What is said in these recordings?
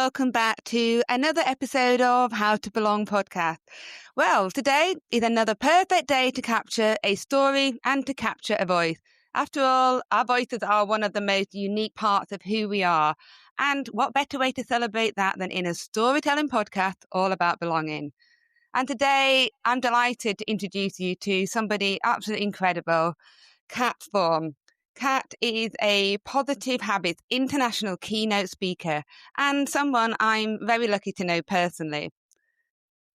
welcome back to another episode of How to Belong podcast. Well, today is another perfect day to capture a story and to capture a voice. After all, our voices are one of the most unique parts of who we are. And what better way to celebrate that than in a storytelling podcast all about belonging? And today, I'm delighted to introduce you to somebody absolutely incredible, Thorne. Kat is a positive habits international keynote speaker and someone I'm very lucky to know personally.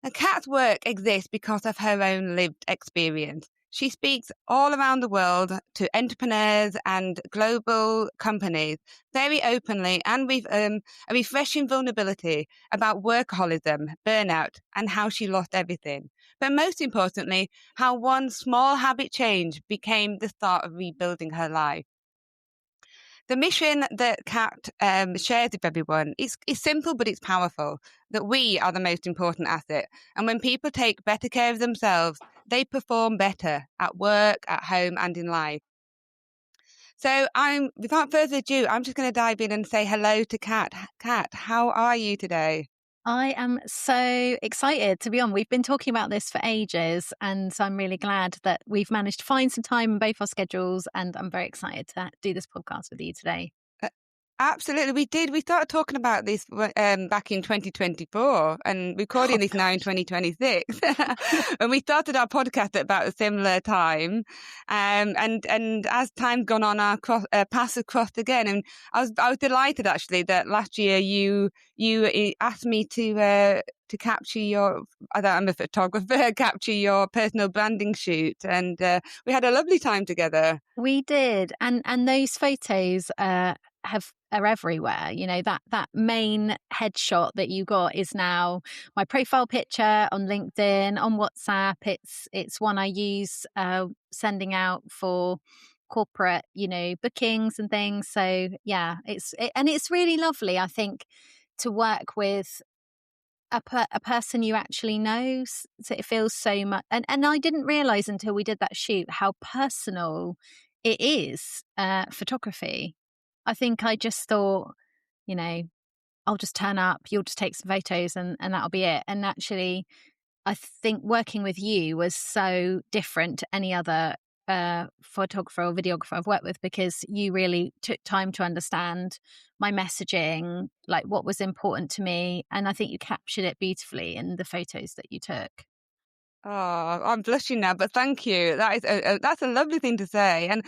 Now, Kat's work exists because of her own lived experience. She speaks all around the world to entrepreneurs and global companies very openly and with a refreshing vulnerability about workaholism, burnout, and how she lost everything. But most importantly, how one small habit change became the start of rebuilding her life. The mission that Kat shares with everyone is simple, but it's powerful, that we are the most important asset. And when people take better care of themselves, they perform better at work, at home, and in life. So without further ado, I'm just going to dive in and say hello to Kat. Kat, how are you today? I am so excited to be on. We've been talking about this for ages, and so I'm really glad that we've managed to find some time in both our schedules, and I'm very excited to do this podcast with you today. Absolutely, we did. We started talking about this back in 2024 and recording this now in 2026. And we started our podcast at about a similar time. And as time's gone on, our paths have crossed again. And I was delighted actually that last year you asked me to capture I'm a photographer, capture your personal branding shoot. And we had a lovely time together. We did. And those photos are everywhere. You know, that main headshot that you got is now my profile picture on LinkedIn, on WhatsApp. It's one I use sending out for corporate, bookings and things. So yeah, it's really lovely, I think, to work with a person you actually know. So it feels so much, and I didn't realize until we did that shoot how personal it is, photography. I think I just thought, I'll just turn up, you'll just take some photos and that'll be it. And actually, I think working with you was so different to any other photographer or videographer I've worked with, because you really took time to understand my messaging, like what was important to me. And I think you captured it beautifully in the photos that you took. Oh, I'm blushing now, but thank you. That's a lovely thing to say. And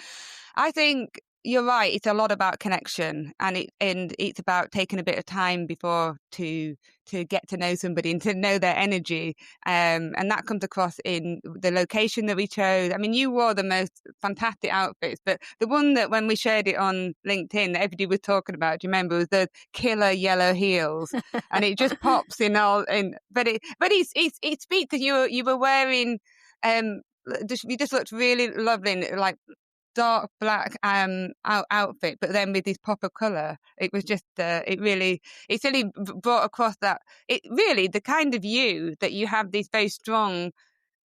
I think you're right. It's a lot about connection, and it's about taking a bit of time before to get to know somebody and to know their energy. And that comes across in the location that we chose. I mean, you wore the most fantastic outfits, but the one that when we shared it on LinkedIn that everybody was talking about, do you remember, was the killer yellow heels, and it just pops in all in. But it speaks because you were wearing you just looked really lovely, like dark black outfit, but then with this pop of colour. It was just it really brought across that it really the kind of you that you have this very strong,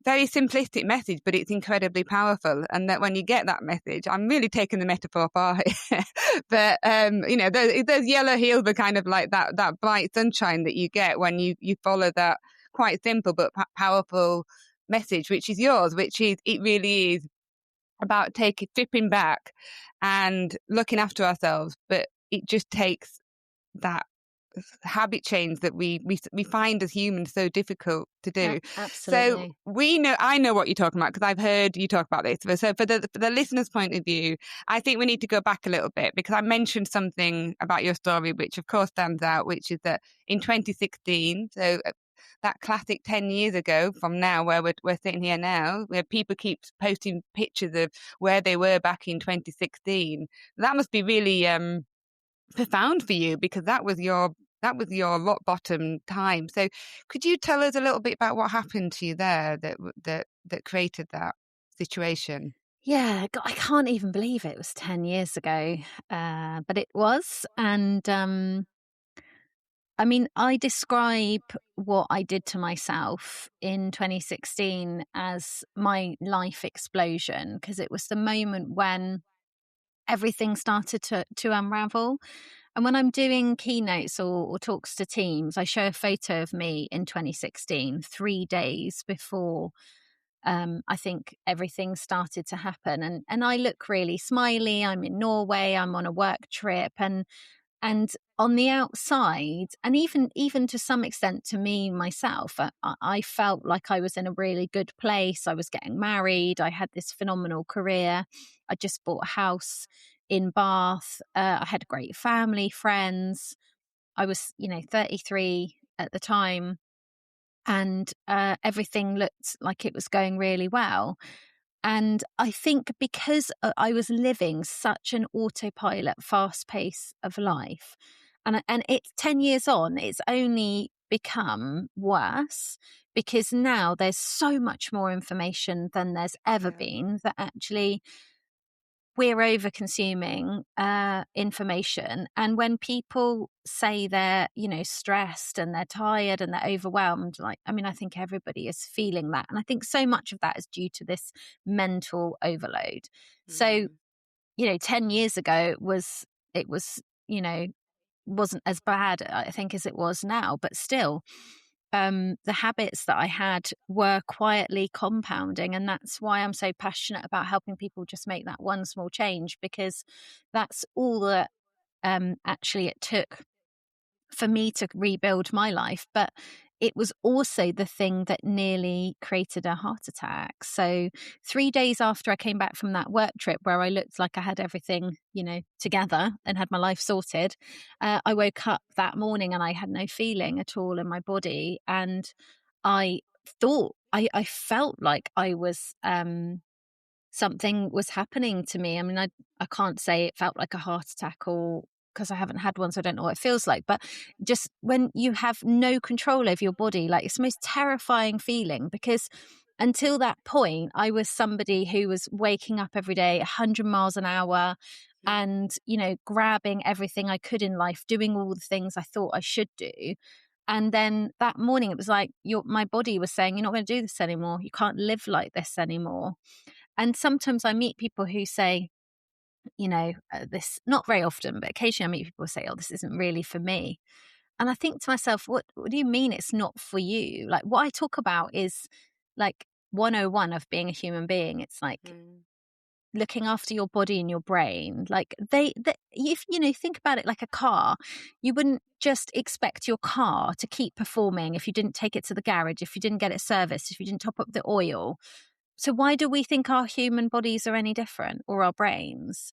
very simplistic message, but it's incredibly powerful. And that when you get that message, I'm really taking the metaphor far here, but those yellow heels are kind of like that bright sunshine that you get when you follow that quite simple but powerful message, which is yours, which is it really is about tipping back and looking after ourselves. But it just takes that habit change that we find as humans so difficult to do. Absolutely. So I know what you're talking about because I've heard you talk about this. So for the listener's point of view, I think we need to go back a little bit, because I mentioned something about your story which of course stands out, which is that in 2016, so that classic 10 years ago from now, where we're sitting here now, where people keep posting pictures of where they were back in 2016. That must be really profound for you, because that was your rock bottom time. So could you tell us a little bit about what happened to you there that created that situation? Yeah, God, I can't even believe it was 10 years ago, but it was. And I mean, I describe what I did to myself in 2016 as my life explosion, because it was the moment when everything started to unravel. And when I'm doing keynotes or talks to teams, I show a photo of me in 2016, 3 days before I think everything started to happen. And I look really smiley. I'm in Norway. I'm on a work trip, and on the outside, and even to some extent to me myself, I felt like I was in a really good place. I was getting married. I had this phenomenal career. I just bought a house in Bath. I had a great family, friends. I was, 33 at the time, and everything looked like it was going really well. And I think because I was living such an autopilot, fast pace of life, and it's 10 years on, it's only become worse because now there's so much more information than there's ever Yeah. been, that actually we're over consuming information. And when people say they're, stressed and they're tired and they're overwhelmed, I think everybody is feeling that. And I think so much of that is due to this mental overload. So, Mm. 10 years ago, it was, wasn't as bad, I think, as it was now, but still, the habits that I had were quietly compounding. And that's why I'm so passionate about helping people just make that one small change, because that's all that actually it took for me to rebuild my life. But it was also the thing that nearly created a heart attack. So 3 days after I came back from that work trip where I looked like I had everything, together and had my life sorted, I woke up that morning and I had no feeling at all in my body. And I I felt like I was, something was happening to me. I mean, I can't say it felt like a heart attack, or because I haven't had one, so I don't know what it feels like. But just when you have no control over your body, like, it's the most terrifying feeling, because until that point, I was somebody who was waking up every day 100 miles an hour and, grabbing everything I could in life, doing all the things I thought I should do. And then that morning, it was like my body was saying, "You're not going to do this anymore. You can't live like this anymore." And sometimes I meet people who say, this, not very often, but occasionally I meet people who say, "Oh, this isn't really for me." And I think to myself, what do you mean it's not for you? Like, what I talk about is like 101 of being a human being. It's like Mm. looking after your body and your brain. Like if think about it like a car, you wouldn't just expect your car to keep performing if you didn't take it to the garage, if you didn't get it serviced, if you didn't top up the oil. So why do we think our human bodies are any different, or our brains?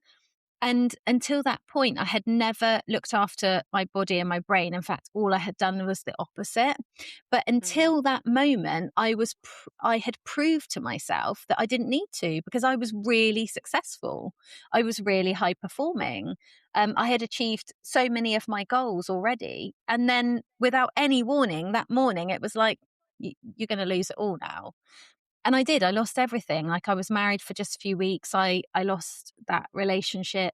And until that point, I had never looked after my body and my brain. In fact, all I had done was the opposite. But Mm. until that moment, I had proved to myself that I didn't need to, because I was really successful. I was really high performing. I had achieved so many of my goals already. And then, without any warning, that morning, it was like, you're going to lose it all now. And I did. I lost everything. Like, I was married for just a few weeks. I lost that relationship.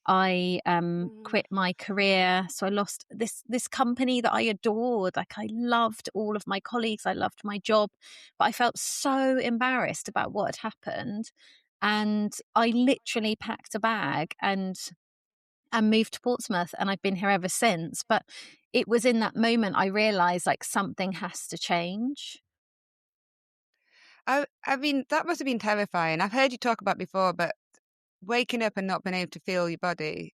I Mm. quit my career. So I lost this company that I adored. Like, I loved all of my colleagues. I loved my job. But I felt so embarrassed about what had happened. And I literally packed a bag and moved to Portsmouth. And I've been here ever since. But it was in that moment I realized, like, something has to change. I mean, that must have been terrifying. I've heard you talk about before, but waking up and not being able to feel your body.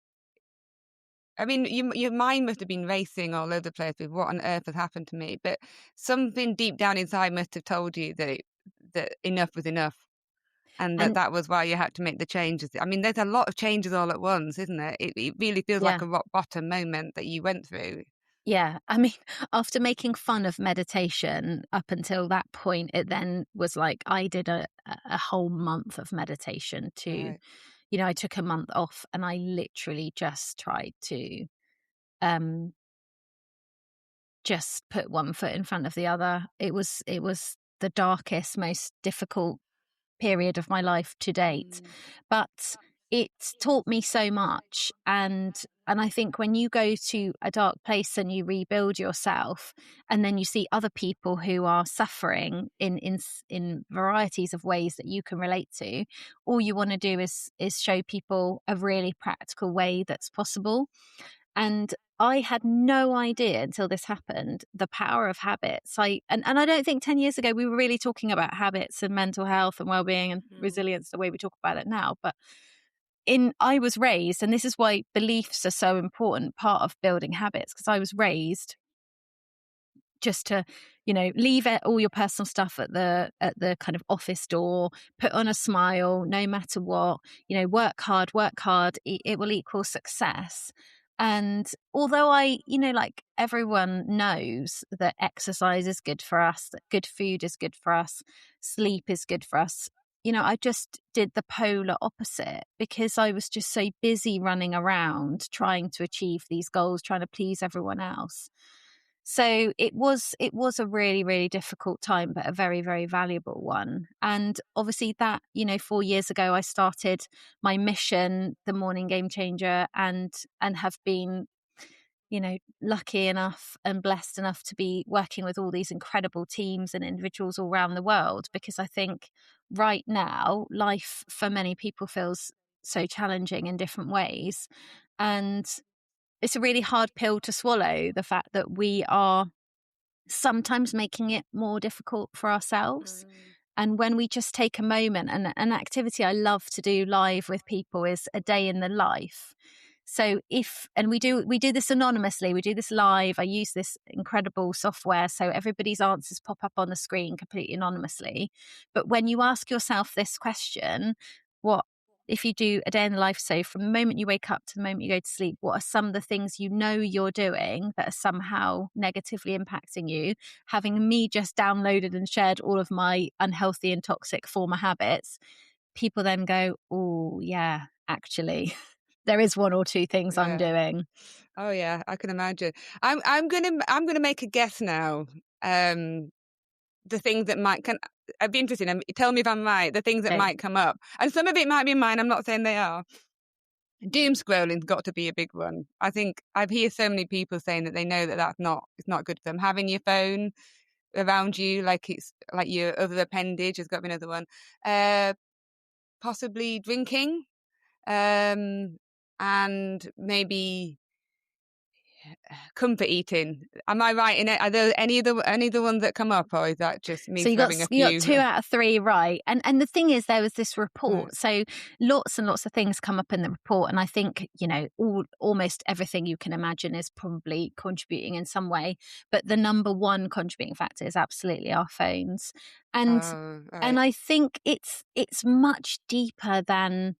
I mean, your mind must have been racing all over the place with what on earth has happened to me. But something deep down inside must have told you that enough was enough, and And that was why you had to make the changes. I mean, there's a lot of changes all at once, isn't there? It really feels like yeah. a rock bottom moment that you went through. Yeah, I mean, after making fun of meditation up until that point, it then was like I did a whole month of meditation to, Right. I took a month off and I literally just tried to um just put one foot in front of the other. It was the darkest, most difficult period of my life to date, Mm. but it's taught me so much. And I think when you go to a dark place and you rebuild yourself, and then you see other people who are suffering in varieties of ways that you can relate to, all you want to do is show people a really practical way that's possible. And I had no idea until this happened, the power of habits. And I don't think 10 years ago we were really talking about habits and mental health and well-being and resilience the way we talk about it now. But I was raised, and this is why beliefs are so important part of building habits, because I was raised just to, leave all your personal stuff at the kind of office door, put on a smile, no matter what, work hard, it will equal success. And although like everyone knows that exercise is good for us, that good food is good for us, sleep is good for us, I just did the polar opposite because I was just so busy running around trying to achieve these goals, trying to please everyone else. So it was a really, really difficult time, but a very, very valuable one. And obviously that, 4 years ago, I started my mission, the Morning Game Changer, and have been, lucky enough and blessed enough to be working with all these incredible teams and individuals all around the world, because I think right now life for many people feels so challenging in different ways. And it's a really hard pill to swallow, the fact that we are sometimes making it more difficult for ourselves. And when we just take a moment, and an activity I love to do live with people is a day in the life. So we do this anonymously, we do this live. I use this incredible software so everybody's answers pop up on the screen completely anonymously. But when you ask yourself this question, what if you do a day in the life, so from the moment you wake up to the moment you go to sleep, what are some of the things you're doing that are somehow negatively impacting you? Having me just downloaded and shared all of my unhealthy and toxic former habits, people then go, oh yeah, actually there is one or two things I'm doing. Oh yeah, I can imagine. I'm gonna make a guess now. The things that I'd be interested in. Tell me if I'm right. The things that might come up, and some of it might be mine. I'm not saying they are. Doom scrolling's got to be a big one. I think I've heard so many people saying that they know that it's not good for them. Having your phone around you, like it's like your other appendage, has got to be another one. Possibly drinking, and maybe comfort eating. Am I right in it? Are there any of the ones that come up, or is that just me throwing a few? You got 2 out of 3 right. And the thing is, there was this report, so lots and lots of things come up in the report, and I think almost everything you can imagine is probably contributing in some way. But the number one contributing factor is absolutely our phones, and I think it's much deeper than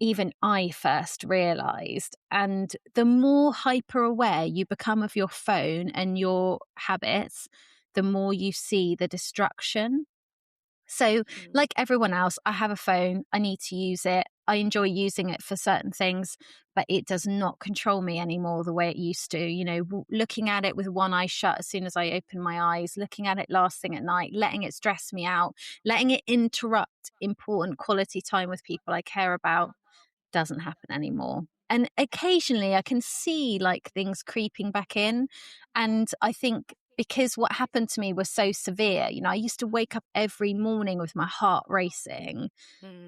even I first realized. And the more hyper aware you become of your phone and your habits, the more you see the destruction. So, like everyone else, I have a phone. I need to use it. I enjoy using it for certain things, but it does not control me anymore the way it used to. Looking at it with one eye shut as soon as I open my eyes, looking at it last thing at night, letting it stress me out, letting it interrupt important quality time with people I care about, doesn't happen anymore. And occasionally I can see like things creeping back in. And I think because what happened to me was so severe, I used to wake up every morning with my heart racing,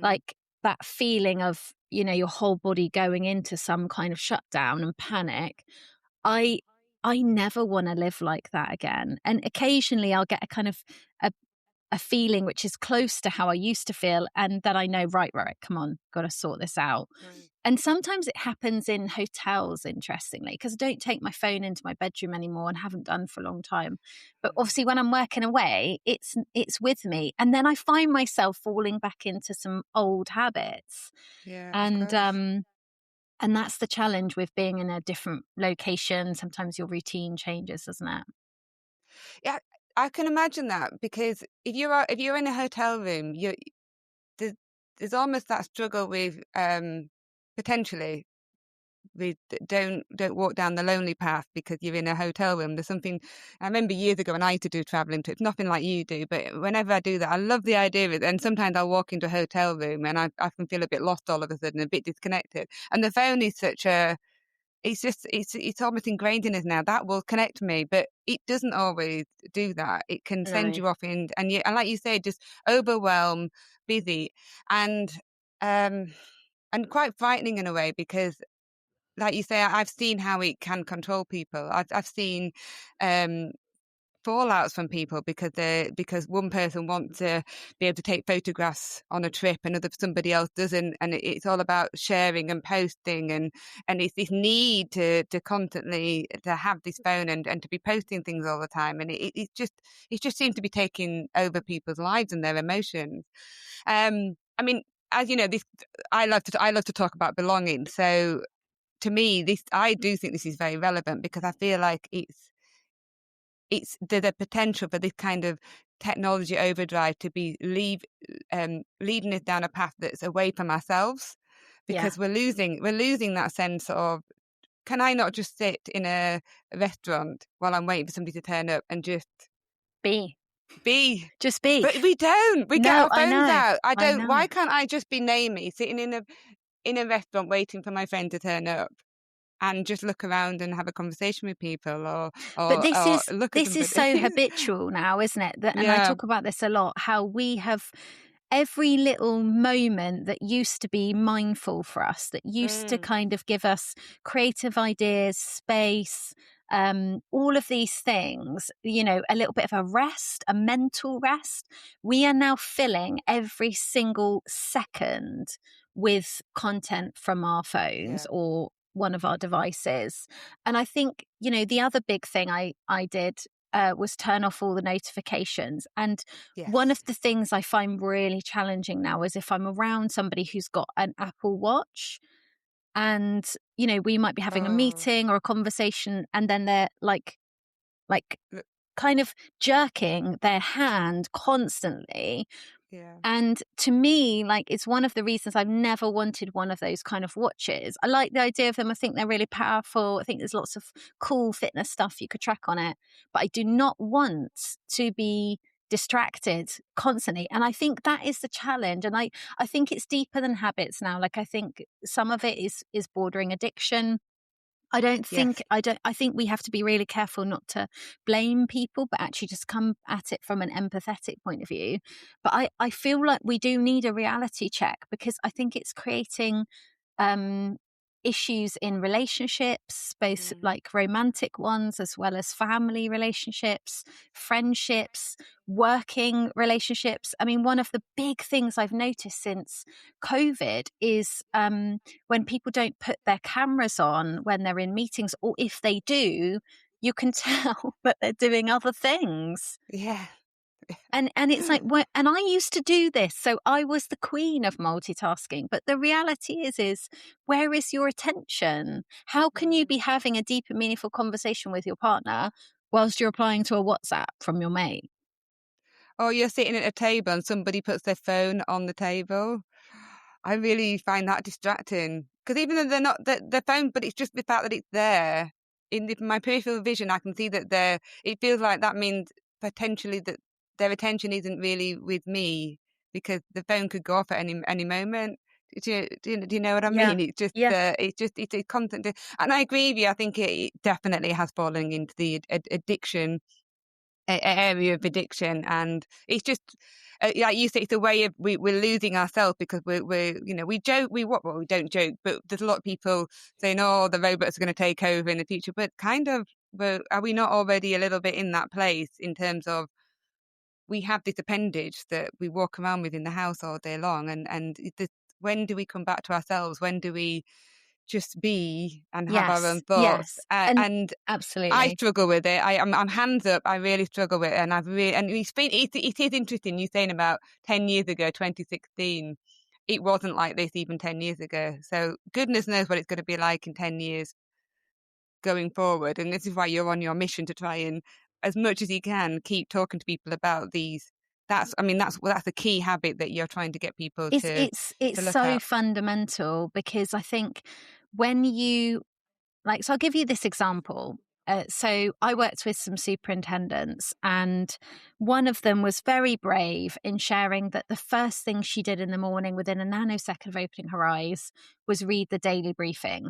like that feeling of, your whole body going into some kind of shutdown and panic. I never want to live like that again. And occasionally I'll get a kind of a feeling which is close to how I used to feel, and then I know, right, come on, got to sort this out. And sometimes it happens in hotels, interestingly, because I don't take my phone into my bedroom anymore and haven't done for a long time. But obviously when I'm working away, it's with me. And then I find myself falling back into some old habits. And that's the challenge with being in a different location. Sometimes your routine changes, doesn't it? Yeah, I can imagine that, because if you're in a hotel room, there's almost that struggle with potentially don't walk down the lonely path because you're in a hotel room. There's something I remember years ago when I used to do traveling trips, nothing like you do, but whenever I do that, I love the idea of it. And sometimes I'll walk into a hotel room and I can feel a bit lost all of a sudden, a bit disconnected. And the phone is such a it's almost ingrained in us now that will connect me, but it doesn't always do that. It can send you off and like you say, just overwhelm, busy, and quite frightening in a way, because like you say, I've seen how it can control people. I've seen fallouts from people because one person wants to be able to take photographs on a trip and somebody else doesn't, and it's all about sharing and posting, and it's this need to constantly to have this phone and to be posting things all the time, and it just seems to be taking over people's lives and their emotions. I mean, as you know, this I love to talk about belonging. So to me, I do think this is very relevant because I feel like it's the potential for this kind of technology overdrive to be leading us down a path that's away from ourselves, Yeah. because we're losing that sense of, can I not just sit in a restaurant while I'm waiting for somebody to turn up and just Be. be? Just be. But we don't. We get No, our I phones know. out. I I don't. know. Why can't I just be Naomi sitting in a restaurant waiting for my friend to turn up and just look around and have a conversation with people, But or look at this is somebody? so habitual now, isn't it? And I Yeah. talk about this a lot, how we have every little moment that used to be mindful for us, that used to Mm. kind of give us creative ideas, space, all of these things, you know, a little bit of a rest, a mental rest. We are now filling every single second with content from our phones Yeah. or one of our devices. And I think, you know, the other big thing I did was turn off all the notifications. And one Yes. of the things I find really challenging now is if I'm around somebody who's got an Apple Watch and, you know, we might be having a Oh, meeting or a conversation and then they're like look, kind of jerking their hand constantly. yeah. And to me, like, it's one of the reasons I've never wanted one of those kind of watches. I like the idea of them. I think they're really powerful. I think there's lots of cool fitness stuff you could track on it. But I do not want to be distracted constantly. And I think that is the challenge. And I think it's deeper than habits now. Like, I think some of it is bordering addiction. Yes. I think we have to be really careful not to blame people, but actually just come at it from an empathetic point of view. But I feel like we do need a reality check because I think it's creating um, issues in relationships, both Mm. like romantic ones as well as family relationships, friendships, working relationships. I mean, one of the big things I've noticed since COVID is when people don't put their cameras on when they're in meetings, or if they do, you can tell that they're doing other things. Yeah. And it's like, and I used to do this, so I was the queen of multitasking. But the reality is where is your attention? How can you Mm. be having a deep and meaningful conversation with your partner whilst you're replying to a WhatsApp from your mate? Or you're sitting at a table and somebody puts their phone on the table. I really find that distracting, because even though they're not the phone, but it's just the fact that it's there my peripheral vision. I can see that it feels like that means potentially that their attention isn't really with me, because the phone could go off at any moment. Do you know what I Yeah. mean? Yeah. It's a constant, and I agree with you. I think it definitely has fallen into the addiction area of addiction, and it's just like you say, it's a way of we're losing ourselves, because we're we joke, well, we don't joke, but there's a lot of people saying, oh, the robots are going to take over in the future, but kind of, are we not already a little bit in that place, in terms of we have this appendage that we walk around with in the house all day long, and when do we come back to ourselves? When do we just be and have our own Yes. thoughts? Yes. And And I absolutely. struggle with it. I'm hands up. I really struggle with it, and it is interesting you saying about 10 years ago, 2016. It wasn't like this even 10 years ago. So goodness knows what it's going to be like in 10 years going forward. And this is why you're on your mission to try and, as much as you can, keep talking to people about these. That's a key habit that you're trying to get people It's to look so at. fundamental because I think when you like, so I'll give you this example. So I worked with some superintendents, and one of them was very brave in sharing that the first thing she did in the morning, within a nanosecond of opening her eyes, was read the daily briefing.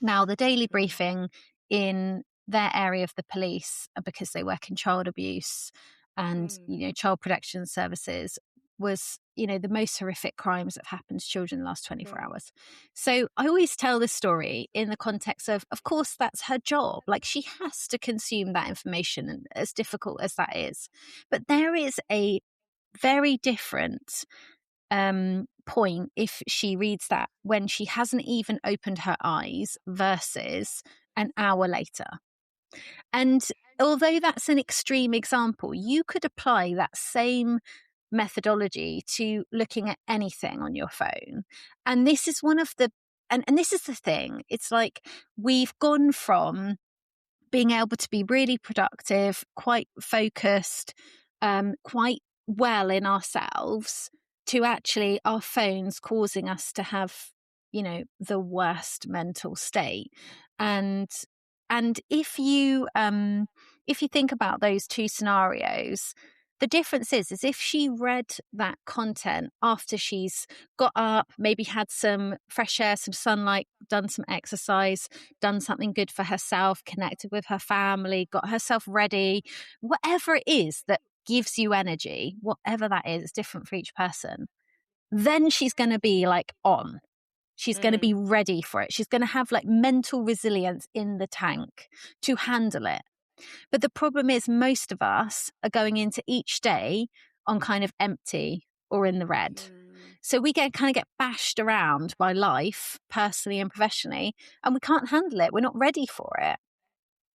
Now, the daily Mm. briefing in their area of the police, because they work in child abuse and Mm. child protection services, was, the most horrific crimes that have happened to children in the last 24 hours. So I always tell this story in the context of course, that's her job. Like, she has to consume that information, and as difficult as that is. But there is a very different point if she reads that when she hasn't even opened her eyes versus an hour later. And although that's an extreme example, you could apply that same methodology to looking at anything on your phone. And this is one of the, and this is the thing, it's like we've gone from being able to be really productive, quite focused, quite well in ourselves, to actually our phones causing us to have, the worst mental state. And if you think about those two scenarios, the difference is if she read that content after she's got up, maybe had some fresh air, some sunlight, done some exercise, done something good for herself, connected with her family, got herself ready, whatever it is that gives you energy, whatever that is, it's different for each person, then she's going to be like on. She's going to be ready for it. She's going to have like mental resilience in the tank to handle it. But the problem is most of us are going into each day on kind of empty or in the red. So we get bashed around by life, personally and professionally, and we can't handle it. We're not ready for it.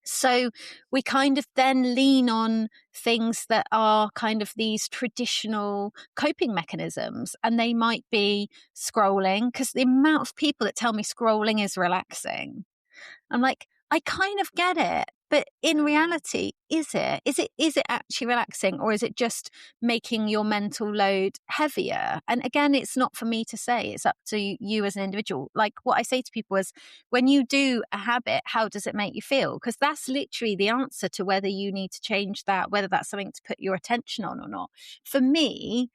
So we kind of then lean on things that are kind of these traditional coping mechanisms, and they might be scrolling, because the amount of people that tell me scrolling is relaxing, I'm like, I kind of get it, but in reality, is it actually relaxing, or is it just making your mental load heavier? And again, it's not for me to say, it's up to you as an individual. Like, what I say to people is, when you do a habit, how does it make you feel? Because that's literally the answer to whether you need to change that, whether that's something to put your attention on or not. For me,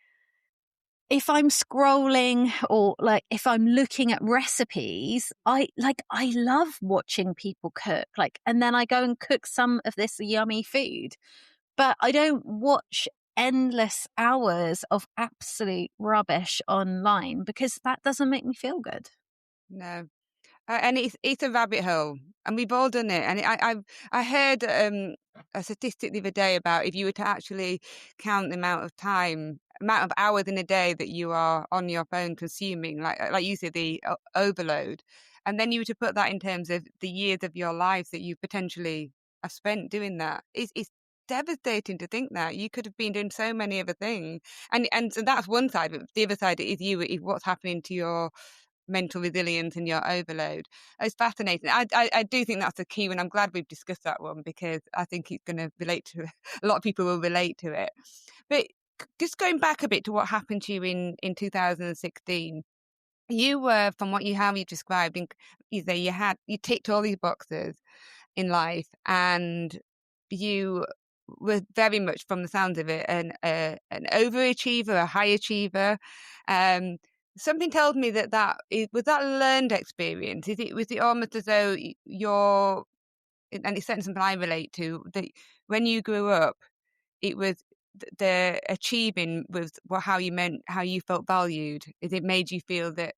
if I'm scrolling or like if I'm looking at recipes, I love watching people cook, and then I go and cook some of this yummy food, but I don't watch endless hours of absolute rubbish online, because that doesn't make me feel good. No. And it's a rabbit hole, and we've all done it. And I heard a statistic the other day about if you were to actually count the amount of hours in a day that you are on your phone consuming, like you said, the overload, and then you were to put that in terms of the years of your life that you potentially have spent doing that. It's devastating to think that you could have been doing so many other things, and so that's one side. But the other side is what's happening to your mental resilience and your overload. It's fascinating. I do think that's a key one. I'm glad we've discussed that one, because I think it's going to relate to a lot of people will relate to it. But just going back a bit to what happened to you in 2016, you were, from how you described, you ticked all these boxes in life, and you were very much, from the sounds of it, an overachiever, a high achiever. Something tells me that was that a learned experience. Was it almost as though and it's something I relate to, that when you grew up, it was the achieving was how you felt valued. It made you feel that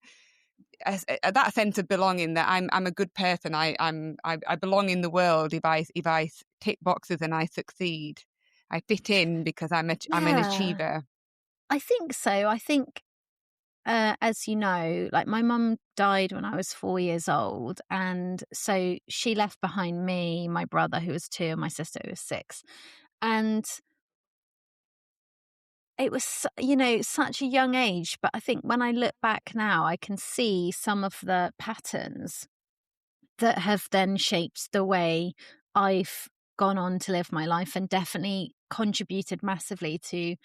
that sense of belonging, that I'm a good person. I belong in the world if I tick boxes and I succeed. I fit in because I'm an achiever. I think so. I think, as you know, like, my mum died when I was 4 years old. And so she left behind me, my brother, who was 2, and my sister, who was 6. And it was, such a young age. But I think when I look back now, I can see some of the patterns that have then shaped the way I've gone on to live my life, and definitely contributed massively to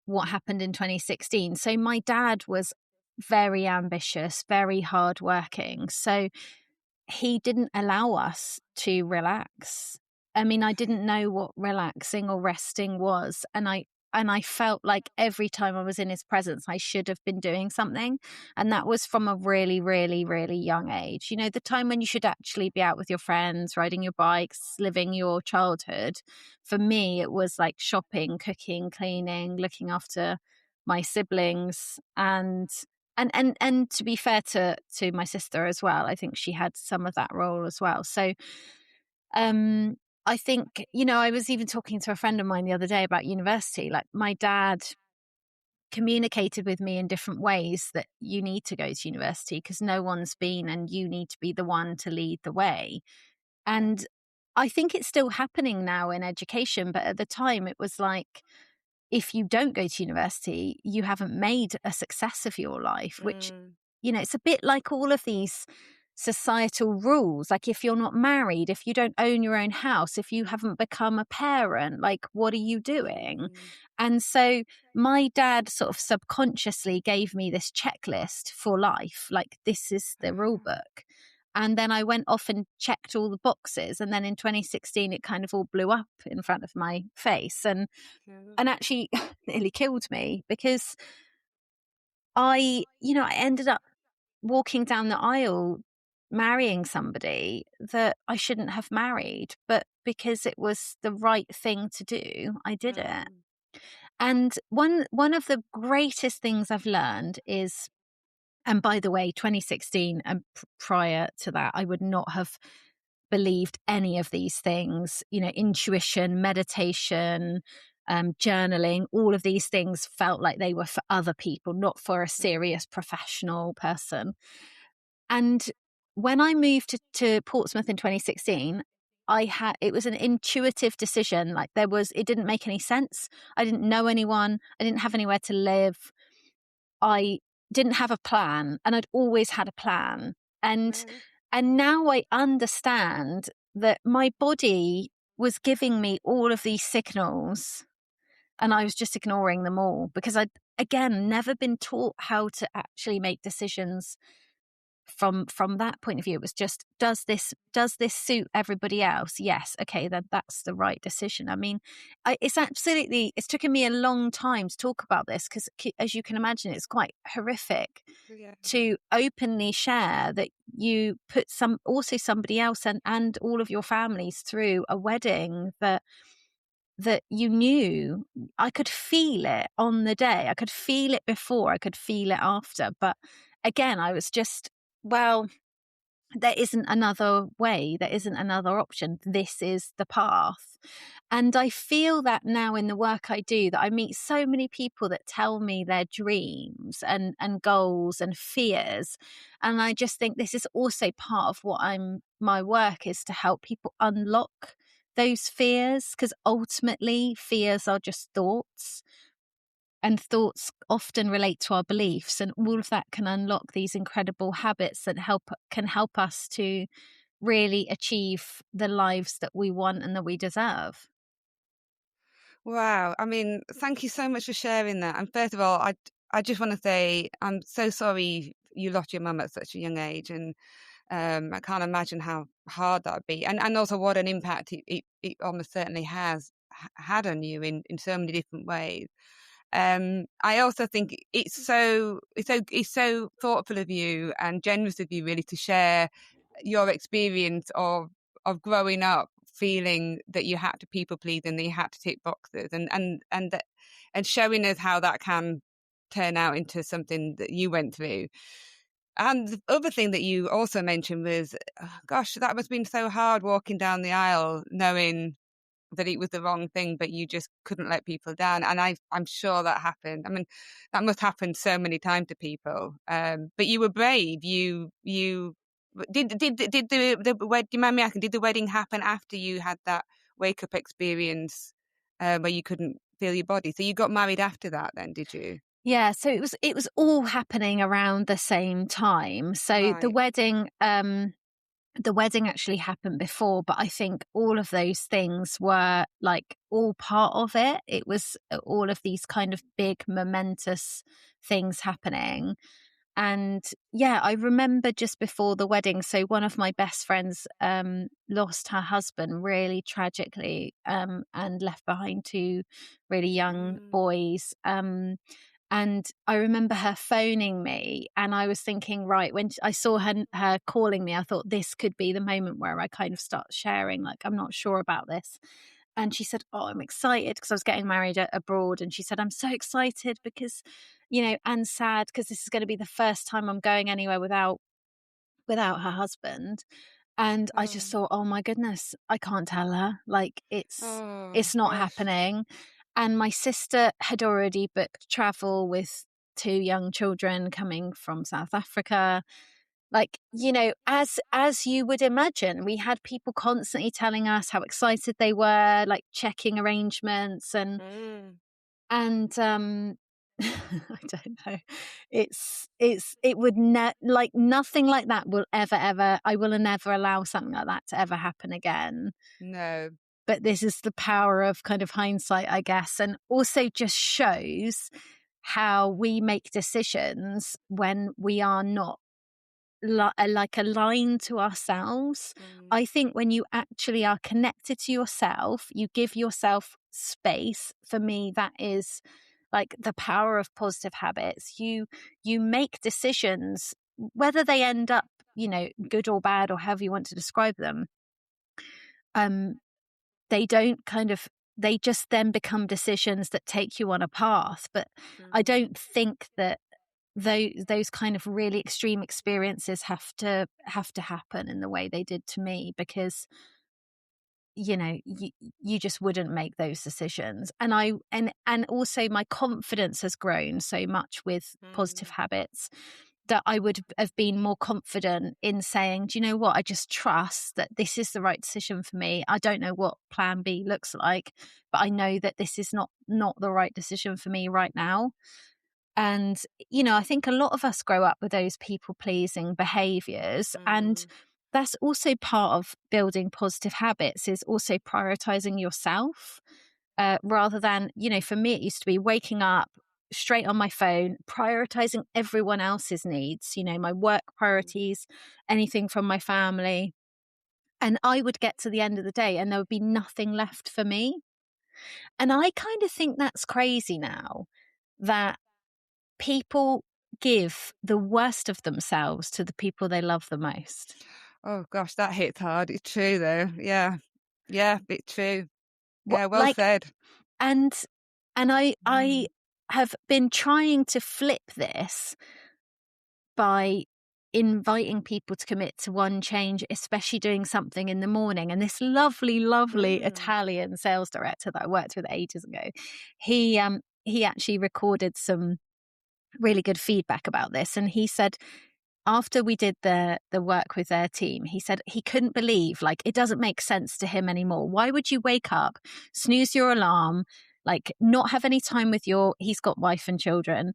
what happened in 2016. So my dad was very ambitious, very hardworking. So he didn't allow us to relax. I mean, I didn't know what relaxing or resting was. And I felt like every time I was in his presence, I should have been doing something. And that was from a really, really, really young age. The time when you should actually be out with your friends, riding your bikes, living your childhood. For me, it was like shopping, cooking, cleaning, looking after my siblings, and to be fair to my sister as well, I think she had some of that role as well. So I think, I was even talking to a friend of mine the other day about university. Like, my dad communicated with me in different ways that you need to go to university because no one's been, and you need to be the one to lead the way. And I think it's still happening now in education, but at the time it was like, if you don't go to university, you haven't made a success of your life, which, Mm. it's a bit like all of these societal rules. Like, if you're not married, if you don't own your own house, if you haven't become a parent, like, what are you doing? Mm. And so my dad sort of subconsciously gave me this checklist for life. Like, this is the rule Ah, book. And then I went off and checked all the boxes. And then in 2016, it kind of all blew up in front of my face. yeah. And actually nearly killed me, because I ended up walking down the aisle marrying somebody that I shouldn't have married, but because it was the right thing to do, I did it. Mm. And one of the greatest things I've learned is, and by the way, 2016 and prior to that, I would not have believed any of these things, intuition, meditation, journaling, all of these things felt like they were for other people, not for a Mm. serious professional person. And when I moved to Portsmouth in 2016, it was an intuitive decision. Like, it didn't make any sense. I didn't know anyone. I didn't have anywhere to live. I didn't have a plan, and I'd always had a plan. And Right. and now I understand that my body was giving me all of these signals, and I was just ignoring them all because I'd, again, never been taught how to actually make decisions from that point of view. It was just, does this suit everybody else? Yes. Okay, then that's the right decision. I mean, it's taken me a long time to talk about this because, as you can imagine, it's quite horrific Yeah. to openly share that you put somebody else and all of your families through a wedding that you knew. I could feel it on the day. I could feel it before. I could feel it after. But again, I was just, well, there isn't another way. There isn't another option. This is the path. And I feel that now in the work I do, that I meet so many people that tell me their dreams and goals and fears. And I just think this is also part of my work is to help people unlock those fears, because ultimately fears are just thoughts, and thoughts often relate to our beliefs, and all of that can unlock these incredible habits that can help us to really achieve the lives that we want and that we deserve. Wow. I mean, thank you so much for sharing that. And first of all, I just want to say I'm so sorry you lost your mum at such a young age, and I can't imagine how hard that would be, and also what an impact it almost certainly has had on you in so many different ways. I also think it's so thoughtful of you and generous of you, really, to share your experience of growing up feeling that you had to people please and that you had to tick boxes, and showing us how that can turn out into something that you went through. And the other thing that you also mentioned was, gosh, that must have been so hard walking down the aisle knowing that it was the wrong thing, but you just couldn't let people down. And I'm sure that happened. I mean, that must happen so many times to people. But you were brave. You did do you mind me asking? Did the wedding happen after you had that wake up experience where you couldn't feel your body? So you got married after that, then, did you? Yeah, so it was all happening around the same time. So Right. the wedding actually happened before, but I think all of those things were like all part of it. It was all of these kind of big momentous things happening. And yeah, I remember just before the wedding. So one of my best friends lost her husband really tragically, and left behind two really young Mm. boys. And I remember her phoning me, and I was thinking, right, when I saw her calling me, I thought this could be the moment where I kind of start sharing, like, I'm not sure about this. And she said, "Oh, I'm excited because I was getting married abroad." And she said, "I'm so excited because, and sad because this is going to be the first time I'm going anywhere without her husband." And I just Oh, thought, "Oh my goodness, I can't tell her. Like oh it's not gosh. happening." And my sister had already booked travel with two young children coming from South Africa. Like, as you would imagine, we had people constantly telling us how excited they were, like checking arrangements Mm, and I don't know. It would like nothing like that will ever I will never allow something like that to ever happen again. no. But this is the power of kind of hindsight, I guess, and also just shows how we make decisions when we are not like aligned to ourselves. Mm, I think when you actually are connected to yourself, you give yourself space. For me, that is like the power of positive habits. You make decisions, whether they end up, good or bad, or however you want to describe them. Um, they don't kind of they just then become decisions that take you on a path. But I mm, don't think that those kind of really extreme experiences have to happen in the way they did to me, because you just wouldn't make those decisions. And also my confidence has grown so much with positive mm, habits that I would have been more confident in saying, do you know what, I just trust that this is the right decision for me. I don't know what plan B looks like, but I know that this is not the right decision for me right now. And, I think a lot of us grow up with those people pleasing behaviors. And mm, that's also part of building positive habits, is also prioritizing yourself, rather than, for me, it used to be waking up straight on my phone, prioritizing everyone else's needs, my work mm. priorities, anything from my family. And I would get to the end of the day and there would be nothing left for me. And I kind of think that's crazy now, that people give the worst of themselves to the people they love the most. Oh gosh, that hits hard. It's true though. Yeah. Yeah, it's true. What, Yeah, well like, said. and I Mm, have been trying to flip this by inviting people to commit to one change, especially doing something in the morning. And this lovely, lovely mm, Italian sales director that I worked with ages ago, he actually recorded some really good feedback about this, and he said, after we did the work with their team, he said he couldn't believe, like, it doesn't make sense to him anymore. Why would you wake up, snooze your alarm, like not have any time with he's got wife and children,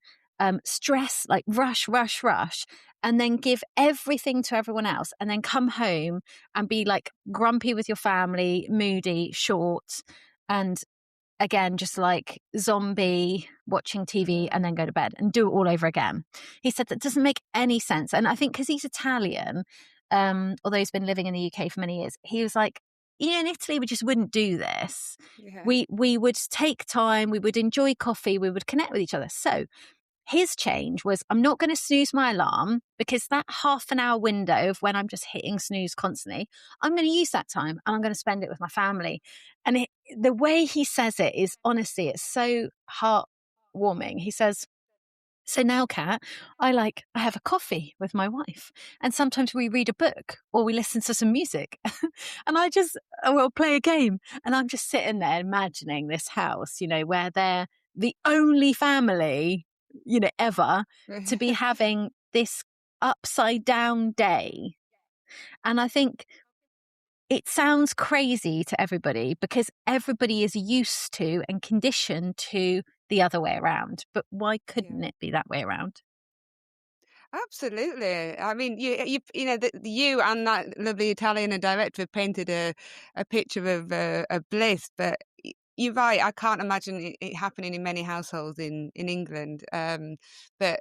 stress, like rush, rush, rush, and then give everything to everyone else, and then come home and be like grumpy with your family, moody, short, and again, just like zombie watching TV and then go to bed and do it all over again. He said that doesn't make any sense. And I think because he's Italian, although he's been living in the UK for many years, he was like, in Italy, we just wouldn't do this. yeah. We would take time, we would enjoy coffee, we would connect with each other. So his change was, I'm not going to snooze my alarm, because that half an hour window of when I'm just hitting snooze constantly, I'm going to use that time and I'm going to spend it with my family. And the way he says it is, honestly, it's so heartwarming. He says, so now, Kat, I have a coffee with my wife, and sometimes we read a book or we listen to some music, and we'll play a game, and I'm just sitting there imagining this house, where they're the only family, ever to be having this upside down day. And I think it sounds crazy to everybody because everybody is used to and conditioned to the other way around. But why couldn't Yeah. it be that way around? Absolutely. I mean, you and that lovely Italian director have painted a picture of bliss, but you're right. I can't imagine it happening in many households in England. But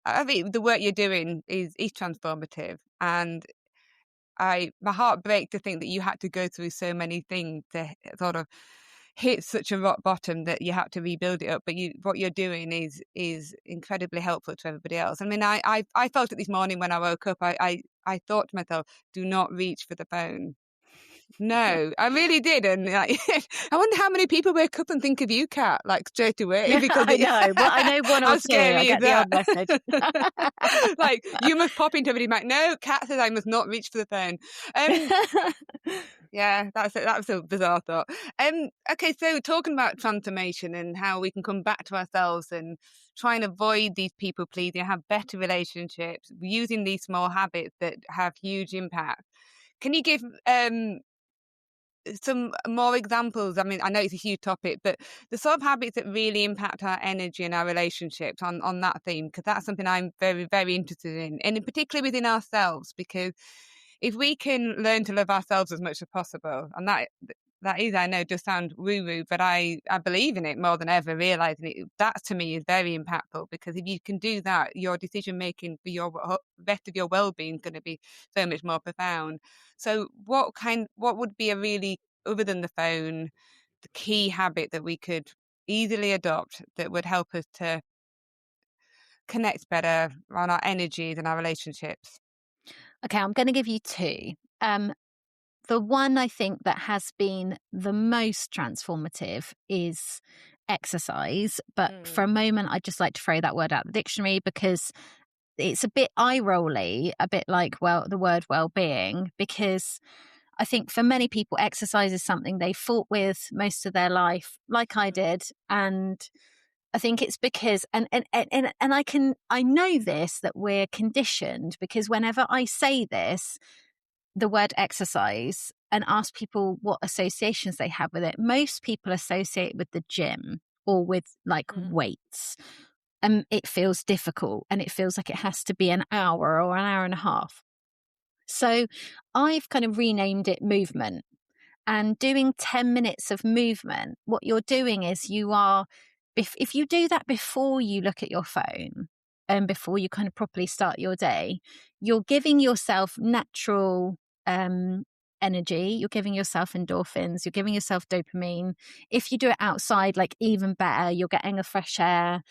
I mean, the work you're doing is transformative, and my heart breaks to think that you had to go through so many things to sort of hit such a rock bottom that you have to rebuild it up. But what you're doing is incredibly helpful to everybody else. I mean, I felt it this morning when I woke up. I thought to myself, do not reach for the phone. No, I really did. And like, I wonder how many people wake up and think of you, Kat, like straight away. Because I know. Well, I know one or how two. scary I is get the that? odd message. Like, you must pop into everybody like, no, Kat says I must not reach for the phone. Yeah, that's a bizarre thought. Okay, so talking about transformation and how we can come back to ourselves and try and avoid these people pleasing, have better relationships using these small habits that have huge impact. Can you give some more examples? I mean, I know it's a huge topic, but the sort of habits that really impact our energy and our relationships on that theme, because that's something I'm very, very interested in, and in particular within ourselves, because if we can learn to love ourselves as much as possible, and that is, I know, does sound woo-woo, but I believe in it more than ever, realising it, that to me is very impactful, because if you can do that, your decision-making for your rest of your well-being is going to be so much more profound. So what would be a really, other than the phone, the key habit that we could easily adopt that would help us to connect better on our energies and our relationships? Okay, I'm going to give you two. The one I think that has been the most transformative is exercise. But for a moment, I'd just like to throw that word out of the dictionary because it's a bit eye-rolly, a bit like, well, the word well-being, because I think for many people, exercise is something they fought with most of their life, like I did. And I think it's because, and I know this, that we're conditioned, because whenever I say this, the word exercise, and ask people what associations they have with it, most people associate with the gym or with like weights. And it feels difficult, and it feels like it has to be an hour or an hour and a half. So I've kind of renamed it movement. And doing 10 minutes of movement, what you're doing is if you do that before you look at your phone and before you kind of properly start your day, you're giving yourself natural energy, you're giving yourself endorphins, you're giving yourself dopamine. If you do it outside, like even better, you're getting a fresh air,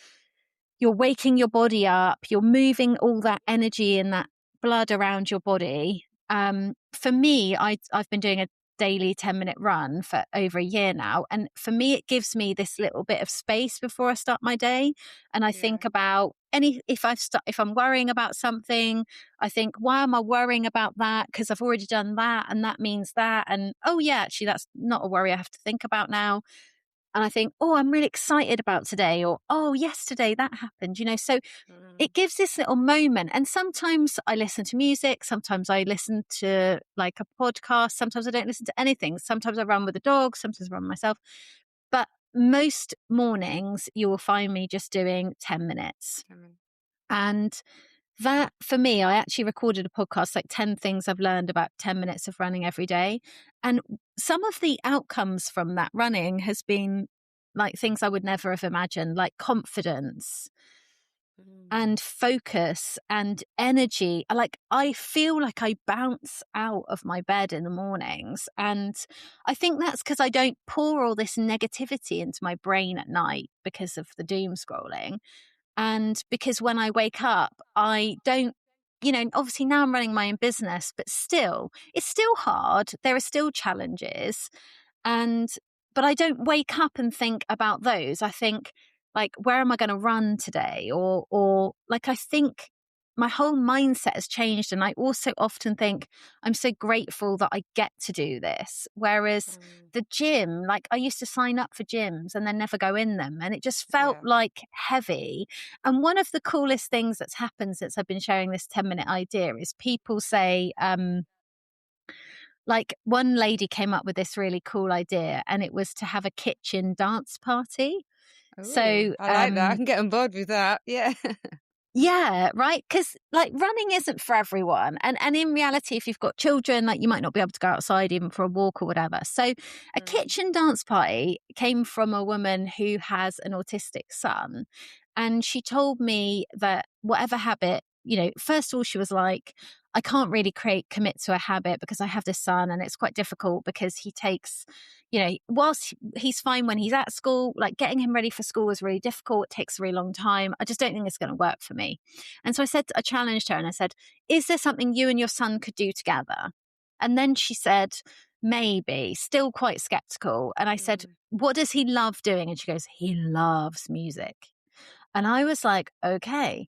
you're waking your body up, you're moving all that energy and that blood around your body. For me, I've been doing a daily 10-minute run for over a year now. And for me, it gives me this little bit of space before I start my day. And I think about if I'm worrying about something, I think, why am I worrying about that? Because I've already done that, and that means that. And oh yeah, actually, that's not a worry I have to think about now. And I think, oh, I'm really excited about today, or oh, yesterday that happened, so it gives this little moment. And sometimes I listen to music, sometimes I listen to like a podcast, sometimes I don't listen to anything. Sometimes I run with the dog, sometimes I run myself. But most mornings you will find me just doing 10 minutes. And that, for me, I actually recorded a podcast, like 10 things I've learned about 10 minutes of running every day. And some of the outcomes from that running has been like things I would never have imagined, like confidence and focus and energy. Like, I feel like I bounce out of my bed in the mornings. And I think that's because I don't pour all this negativity into my brain at night because of the doom scrolling. And because when I wake up, I don't, obviously now I'm running my own business, but still, it's still hard. There are still challenges. But I don't wake up and think about those. I think, like, where am I going to run today? Or like, I think my whole mindset has changed. And I also often think I'm so grateful that I get to do this. Whereas the gym, like, I used to sign up for gyms and then never go in them. And it just felt like heavy. And one of the coolest things that's happened since I've been sharing this 10-minute idea is people say, like, one lady came up with this really cool idea, and it was to have a kitchen dance party. Ooh, So I like that. I can get on board with that. Yeah. Yeah, right. Because like running isn't for everyone. And in reality, if you've got children, like you might not be able to go outside even for a walk or whatever. So a kitchen dance party came from a woman who has an autistic son. And she told me that whatever habit, first of all, she was like, I can't really commit to a habit because I have this son, and it's quite difficult because he takes, whilst he's fine when he's at school, like getting him ready for school is really difficult. It takes a really long time. I just don't think it's going to work for me. And so I challenged her and I said, is there something you and your son could do together? And then she said, maybe, still quite skeptical. And I said, what does he love doing? And she goes, he loves music. And I was like, okay,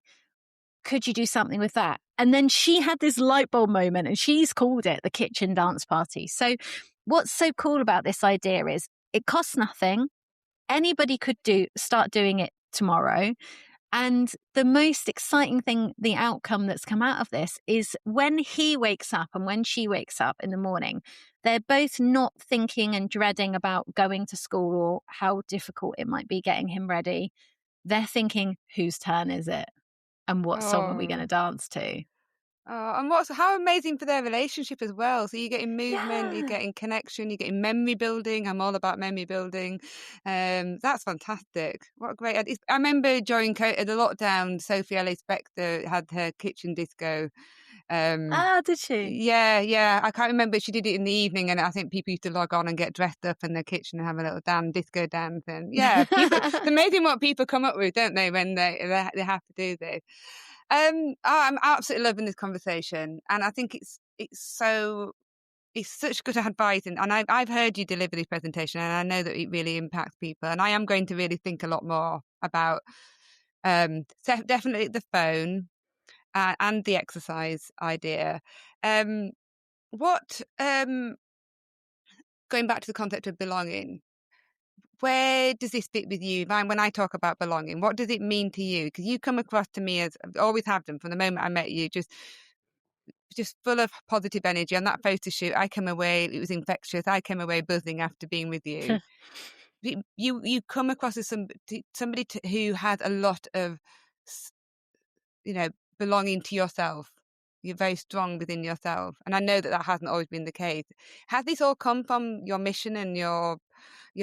could you do something with that? And then she had this light bulb moment, and she's called it the kitchen dance party. So what's so cool about this idea is it costs nothing. Anybody could start doing it tomorrow. And the most exciting thing, the outcome that's come out of this, is when he wakes up and when she wakes up in the morning, they're both not thinking and dreading about going to school or how difficult it might be getting him ready. They're thinking, whose turn is it? And what song are we going to Oh. dance to? And how amazing for their relationship as well. So you're getting movement, you're Yeah. getting connection, you're getting memory building. I'm all about memory building. That's fantastic. What a great. I remember during the lockdown, Sophie Ellis Bextor had her kitchen disco. Did she? Yeah. I can't remember. She did it in the evening, and I think people used to log on and get dressed up in the kitchen and have a little disco dance. And yeah, people. It's amazing what people come up with, don't they, when they have to do this. I'm absolutely loving this conversation, and I think it's such good advice, and I've heard you deliver this presentation, and I know that it really impacts people, and I am going to really think a lot more about definitely the phone and the exercise idea. What Going back to the concept of belonging, where does this fit with you? When I talk about belonging, what does it mean to you? Because you come across to me as, always have done from the moment I met you, just full of positive energy. On that photo shoot, I came away, it was infectious. I came away buzzing after being with you. You come across as somebody who has a lot of, belonging to yourself. You're very strong within yourself, and I know that hasn't always been the case. Has this all come from your mission and your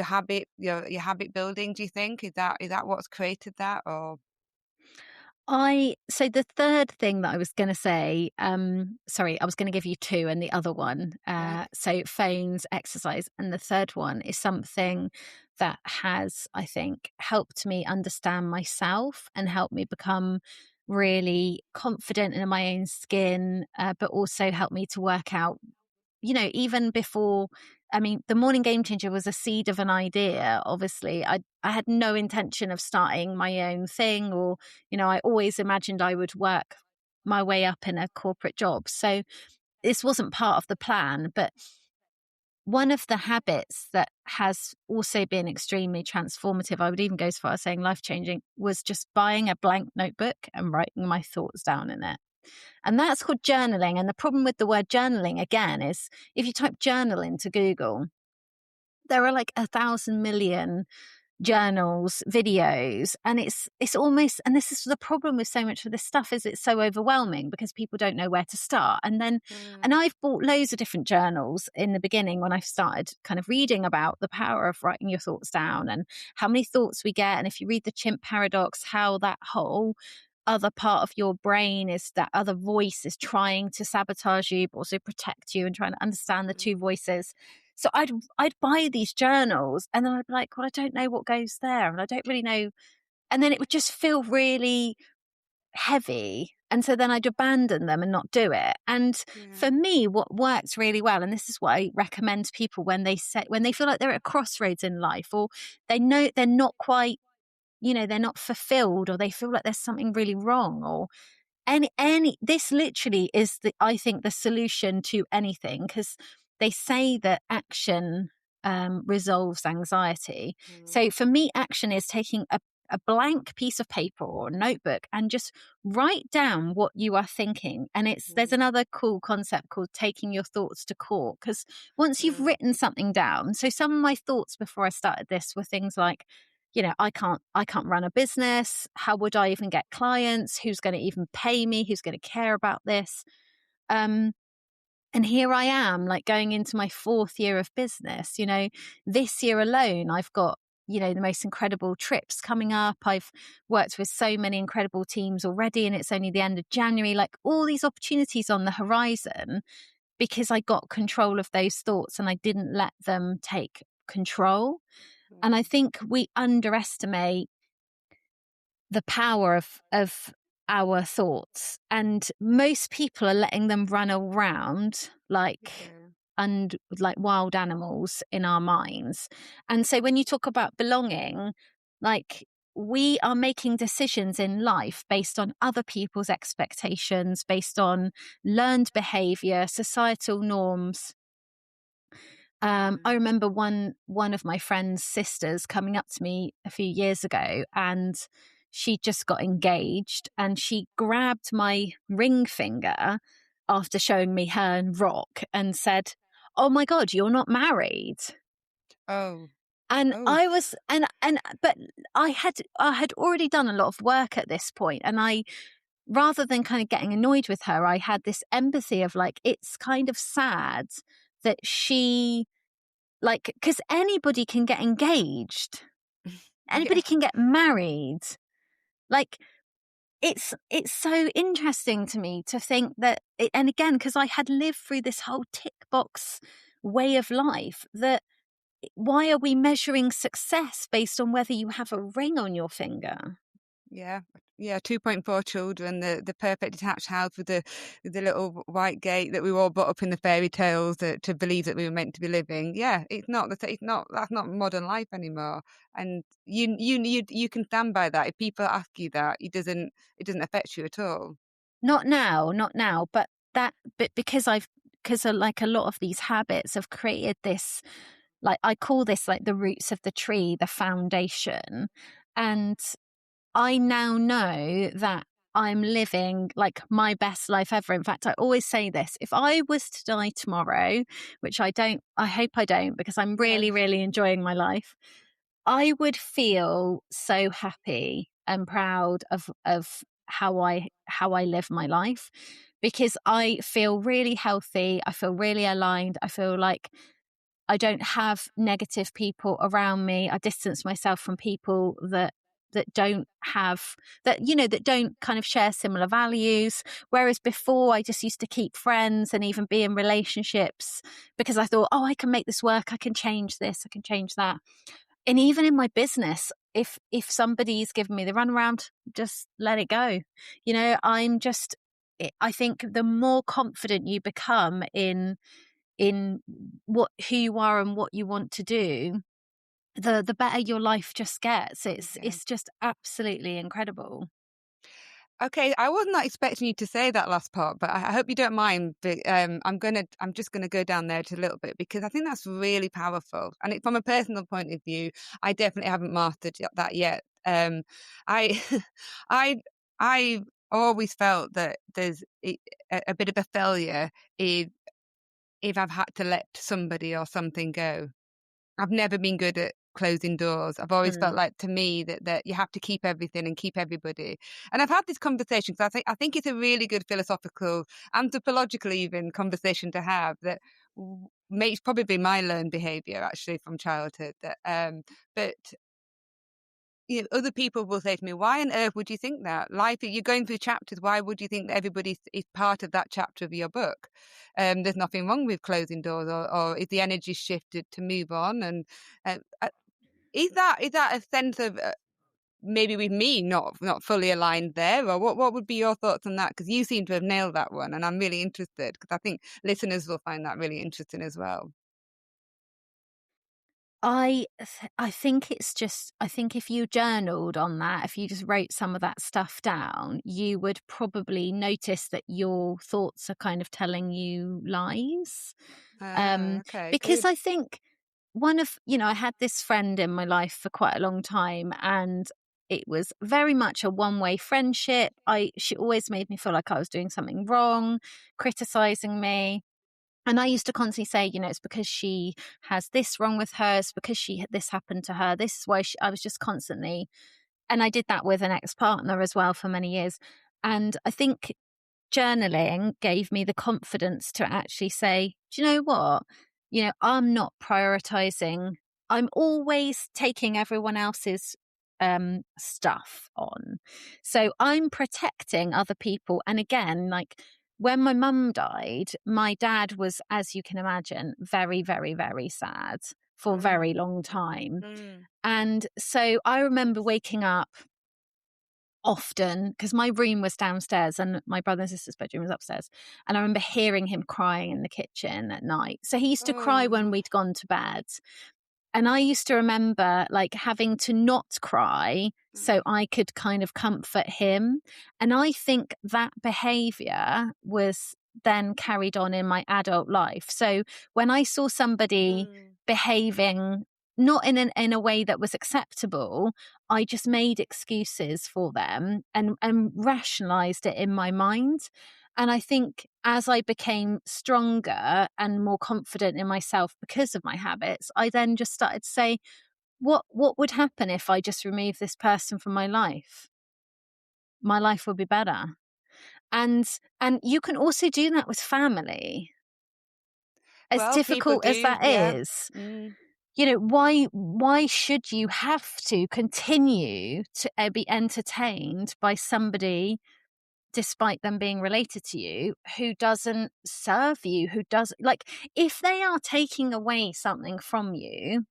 habit, your habit building? Do you think is that what's created that, or? So the third thing that I was going to say, sorry, I was going to give you two and the other one. Yeah. So phones, exercise. And the third one is something that has, I think, helped me understand myself and helped me become really confident in my own skin, but also helped me to work out, even before, I mean, the Morning Game Changer was a seed of an idea. Obviously, I had no intention of starting my own thing, or, I always imagined I would work my way up in a corporate job. So this wasn't part of the plan. But one of the habits that has also been extremely transformative, I would even go as far as saying life-changing, was just buying a blank notebook and writing my thoughts down in it. And that's called journaling. And the problem with the word journaling, again, is if you type journal into Google, there are like 1,000 million journals, videos, and it's almost, and this is the problem with so much of this stuff, is it's so overwhelming because people don't know where to start. And I've bought loads of different journals in the beginning when I started kind of reading about the power of writing your thoughts down and how many thoughts we get. And if you read the chimp paradox, how that whole other part of your brain is, that other voice is trying to sabotage you but also protect you, and trying to understand the two voices. So I'd buy these journals, and then I'd be like, well, I don't know what goes there, and I don't really know. And then it would just feel really heavy. And so then I'd abandon them and not do it. And for me, what works really well, and this is what I recommend to people when they feel like they're at a crossroads in life, or they know they're not quite, they're not fulfilled, or they feel like there's something really wrong, or this literally is I think the solution to anything, because they say that action resolves anxiety. So for me, action is taking a blank piece of paper or a notebook and just write down what you are thinking. And there's another cool concept called taking your thoughts to court, because once you've written something down, so some of my thoughts before I started this were things like, I can't run a business. How would I even get clients? Who's going to even pay me? Who's going to care about this? And here I am, like going into my 4th year of business. This year alone, I've got, the most incredible trips coming up. I've worked with so many incredible teams already, and it's only the end of January, like all these opportunities on the horizon, because I got control of those thoughts and I didn't let them take control. And I think we underestimate the power of our thoughts, and most people are letting them run around like and like wild animals in our minds. And so when you talk about belonging, like, we are making decisions in life based on other people's expectations, based on learned behavior, societal norms. I remember one of my friend's sisters coming up to me a few years ago, and she just got engaged, and she grabbed my ring finger after showing me her rock and said, "Oh my God, you're not married." Oh, And oh, I was, but I had already done a lot of work at this point, and I, rather than kind of getting annoyed with her, I had this empathy of like, it's kind of sad that she, like, because anybody can get engaged, yeah, anybody can get married. Like, it's so interesting to me to think that, and again, because I had lived through this whole tick box way of life, that why are we measuring success based on whether you have a ring on your finger? yeah, yeah. 2.4 children, the perfect detached house with the little white gate that we were all brought up in the fairy tales to believe that we were meant to be living. Yeah, it's not that's not modern life anymore. And you can stand by that. If people ask you that, it doesn't affect you at all. Not now, not now, but because like a lot of these habits have created this, like, I call this like the roots of the tree, the foundation. And I now know that I'm living like my best life ever. In fact, I always say this: if I was to die tomorrow, which I hope I don't, because I'm No. really, really enjoying my life, I would feel so happy and proud of how I live my life, because I feel really healthy. I feel really aligned. I feel like I don't have negative people around me. I distance myself from people that don't have that, that don't kind of share similar values. Whereas before, I just used to keep friends and even be in relationships because I thought, oh, I can make this work. I can change this. I can change that. And even in my business, if somebody's given me the runaround, just let it go. I think the more confident you become in who you are and what you want to do, the better your life just gets. Yeah. It's just absolutely incredible. Okay, I was not expecting you to say that last part, but I hope you don't mind. But I'm just gonna go down there just a little bit because I think that's really powerful. And from a personal point of view, I definitely haven't mastered that yet. I, I, I always felt that there's a bit of a failure if I've had to let somebody or something go. I've never been good at closing doors. I've always felt Mm. like, to me, that you have to keep everything and keep everybody. And I've had this conversation because I think it's a really good philosophical, anthropological even conversation to have that makes probably my learned behaviour actually from childhood. But other people will say to me, why on earth would you think that? Life, you're going through chapters. Why would you think that everybody is part of that chapter of your book? There's nothing wrong with closing doors, or if the energy shifted to move on. And uh, uh, is that a sense of maybe with me not fully aligned there, or what would be your thoughts on that? Because you seem to have nailed that one, and I'm really interested because I think listeners will find that really interesting as well. I think if you journaled on that, if you just wrote some of that stuff down, you would probably notice that your thoughts are kind of telling you lies. Ah, okay, Because good. I think I had this friend in my life for quite a long time, and it was very much a one-way friendship. She always made me feel like I was doing something wrong, criticizing me. And I used to constantly say, it's because she has this wrong with her. It's because this happened to her. This is why I was just constantly, and I did that with an ex-partner as well for many years. And I think journaling gave me the confidence to actually say, do you know what? I'm not prioritizing. I'm always taking everyone else's stuff on. So I'm protecting other people. And again, like, when my mum died, my dad was, as you can imagine, very, very, very sad for a very Mm, long time. mm, And so I remember waking up often, because my room was downstairs and my brother and sister's bedroom was upstairs. And I remember hearing him crying in the kitchen at night. So he used to cry when Oh. we'd gone to bed. And I used to remember like having to not cry so I could kind of comfort him. And I think that behavior was then carried on in my adult life. So when I saw somebody Mm. behaving not in a way that was acceptable, I just made excuses for them and rationalized it in my mind. And I think as I became stronger and more confident in myself because of my habits, I then just started to say, what would happen if I just remove this person from my life? My life would be better. And and you can also do that with family. As Well, people difficult as do, that yeah. is, Mm. you know, why should you have to continue to be entertained by somebody despite them being related to you who doesn't serve you, who does like if they are taking away something from you,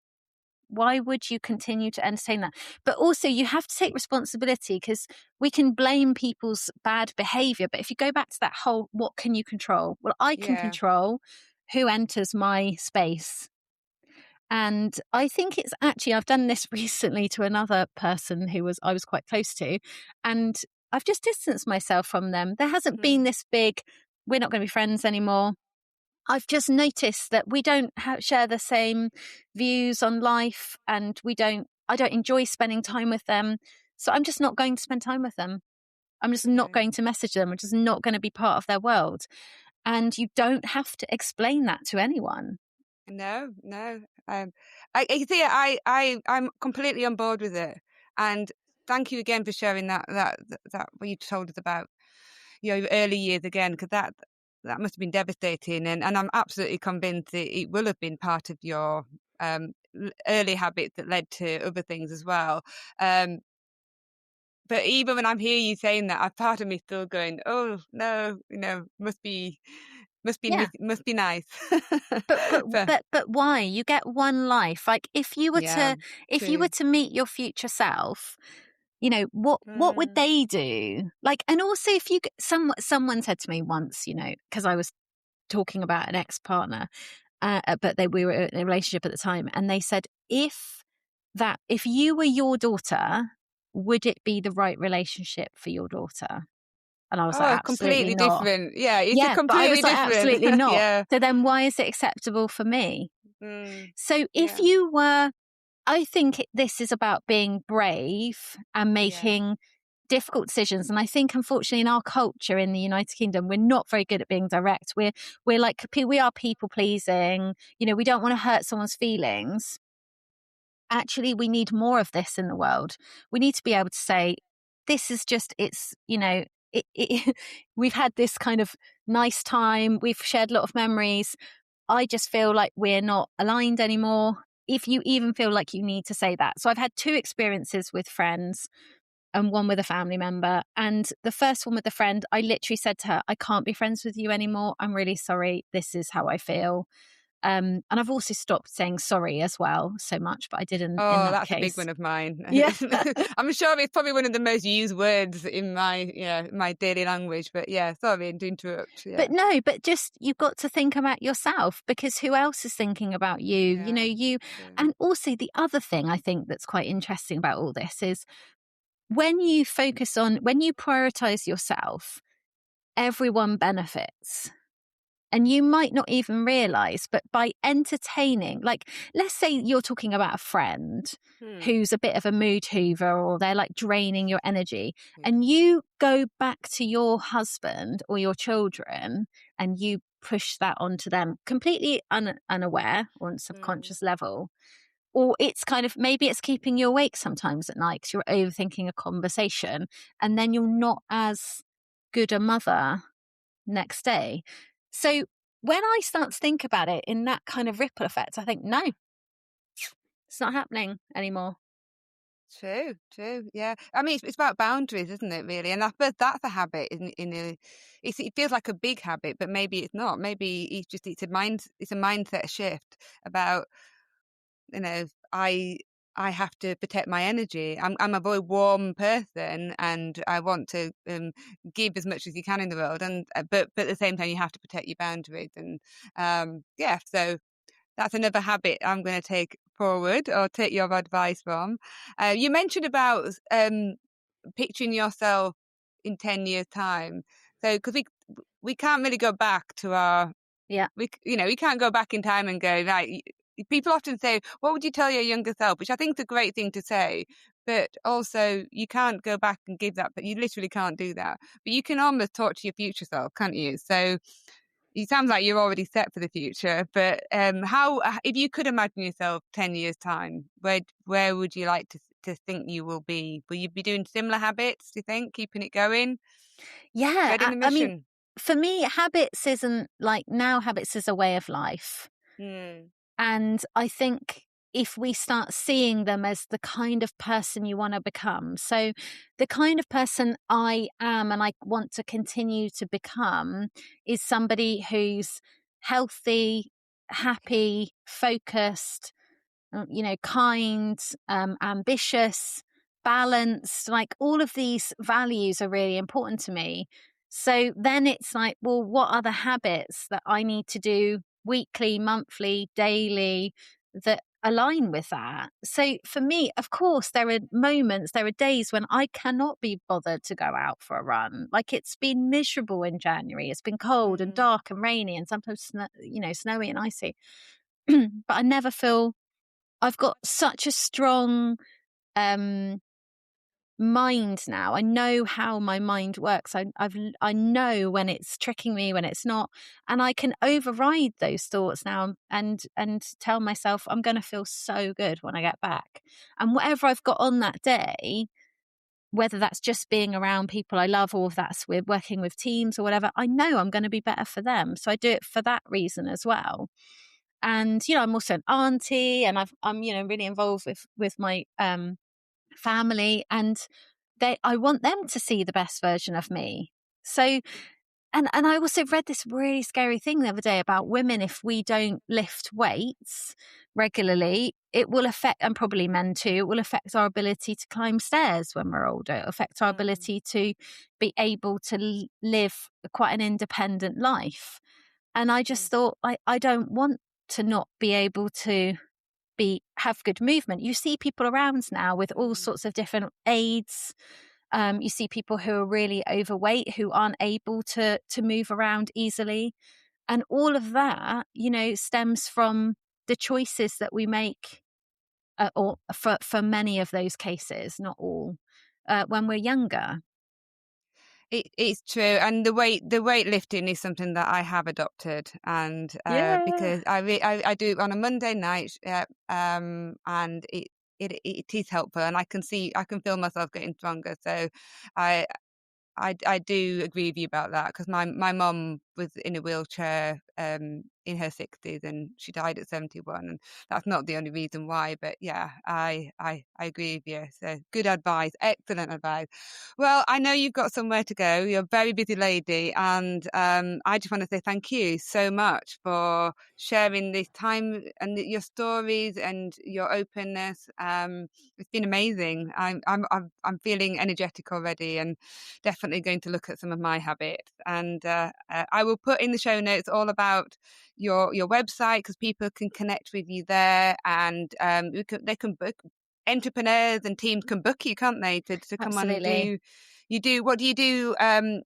why would you continue to entertain that? But also you have to take responsibility, because we can blame people's bad behavior, but if you go back to that whole what can you control, well, I can Yeah. control who enters my space. And I think it's actually, I've done this recently to another person I was quite close to, and I've just distanced myself from them. There hasn't been Mm. this big, we're not going to be friends anymore. I've just noticed that we don't share the same views on life, and I don't enjoy spending time with them. So I'm just not going to spend time with them. I'm just not Okay. going to message them. I'm just not going to be part of their world. And you don't have to explain that to anyone. No, no. I see. I'm completely on board with it, and thank you again for sharing that what you told us about your early years again, because that must have been devastating, and I'm absolutely convinced it will have been part of your early habits that led to other things as well. Um, but even when I'm hearing you saying that, a part of me still going, "Oh no, Yeah. must be nice." But but But but but why? You get one life. Like yeah, if you were true. to meet your future self, you know, what would Mm. they do? Like, and also if you someone said to me once, you know, because I was talking about an ex-partner, but we were in a relationship at the time, and they said, if you were your daughter, would it be the right relationship for your daughter? And I was like, Oh, absolutely completely not. different. Yeah, it's a Yeah, but I completely was like, different. absolutely not. Yeah. So then why is it acceptable for me? Mm. So if Yeah. you were, I think this is about being brave and Yeah. making difficult decisions. And I think, unfortunately, in our culture in the United Kingdom, we're not very good at being direct. We're like we are people pleasing. You know, we don't want to hurt someone's feelings. Actually, we need more of this in the world. We need to be able to say, this is just, it's, you know, we've had this kind of nice time. We've shared a lot of memories. I just feel like we're not aligned anymore. If you even feel like you need to say that. So I've had two experiences with friends and one with a family member. And the first one with the friend, I literally said to her, I can't be friends with you anymore. I'm really sorry. This is how I feel. And I've also stopped saying sorry as well so much, but I did in Oh, that that's a big case. one of mine. Yeah. I'm sure it's probably one of the most used words in my daily language. But yeah, sorry to interrupt. But Yeah. no, but just you've got to think about yourself, because who else is thinking about you? You know, Yeah. you. True. And also the other thing I think that's quite interesting about all this is when you prioritize yourself, everyone benefits. And you might not even realize, but by entertaining, like, let's say you're talking about a friend Hmm. who's a bit of a mood hoover, or they're like draining your energy, Yeah. and you go back to your husband or your children and you push that onto them completely unaware or on Hmm. subconscious level. Or it's kind of, maybe it's keeping you awake sometimes at night because you're overthinking a conversation, and then you're not as good a mother next day. So when I start to think about it in that kind of ripple effect, I think, no, it's not happening anymore. True. True. Yeah. I mean, it's about boundaries, isn't it? Really, and I suppose that's a habit. It feels like a big habit, but maybe it's not. Maybe it's a mindset shift about, you know, I have to protect my energy. I'm a very warm person, and I want to give as much as you can in the world. And but at the same time, you have to protect your boundaries. And yeah, so that's another habit I'm going to take forward or take your advice from. You mentioned about picturing yourself in 10 years' time. So because we can't really go back to our Yeah. we can't go back in time and go, right. People often say, what would you tell your younger self? Which I think is a great thing to say. But also, you can't go back and give that, but you literally can't do that. But you can almost talk to your future self, can't you? So it sounds like you're already set for the future. But if you could imagine yourself 10 years' time, where would you like to think you will be? Will you be doing similar habits, do you think, keeping it going? Yeah. Dreading the I mean, mission? for me, habits isn't like now, habits is a way of life. Hmm. And I think if we start seeing them as the kind of person you want to become, so the kind of person I am and I want to continue to become is somebody who's healthy, Okay. happy, focused, kind, ambitious, balanced, like all of these values are really important to me. So then it's like, well, what are the habits that I need to do weekly, monthly, daily that align with that? So for me, of course, there are moments, there are days when I cannot be bothered to go out for a run. Like it's been miserable in January. It's been cold and Mm, dark and rainy and sometimes, snowy and icy. But I never feel I've got such a strong um, mind now. I know how my mind works. I know when it's tricking me, when it's not, and I can override those thoughts now and tell myself I'm going to feel so good when I get back. And whatever I've got on that day, whether that's just being around people I love or if that's with working with teams or whatever, I know I'm going to be better for them. So I do it for that reason as well. And I'm also an auntie, and I'm really involved with my family, and I want them to see the best version of me. So, and I also read this really scary thing the other day about women. If we don't lift weights regularly, it will affect, and probably men too, it will affect our ability to climb stairs when we're older. It will affect our mm, ability to be able to live quite an independent life. And I just mm, thought, I don't want to not be able to have good movement. You see people around now with all mm, sorts of different aids. You see people who are really overweight who aren't able to move around easily, and all of that, stems from the choices that we make, or for many of those cases, not all, when we're younger. It's true, and the weightlifting is something that I have adopted, and Yeah, because I do it on a Monday night, and it is helpful, and I can feel myself getting stronger. So, I I do agree with you about that because my mum was in a wheelchair in her 60s, and she died at 71, and that's not the only reason why. But yeah, I agree with you. So good advice, excellent advice. Well, I know you've got somewhere to go. You're a very busy lady, and I just want to say thank you so much for sharing this time and your stories and your openness. It's been amazing. I'm feeling energetic already, and definitely going to look at some of my habits. And I will put in the show notes all about your website because people can connect with you there, and they can book. Entrepreneurs and teams can book you, can't they, to come on and absolutely. do. You do what do you do?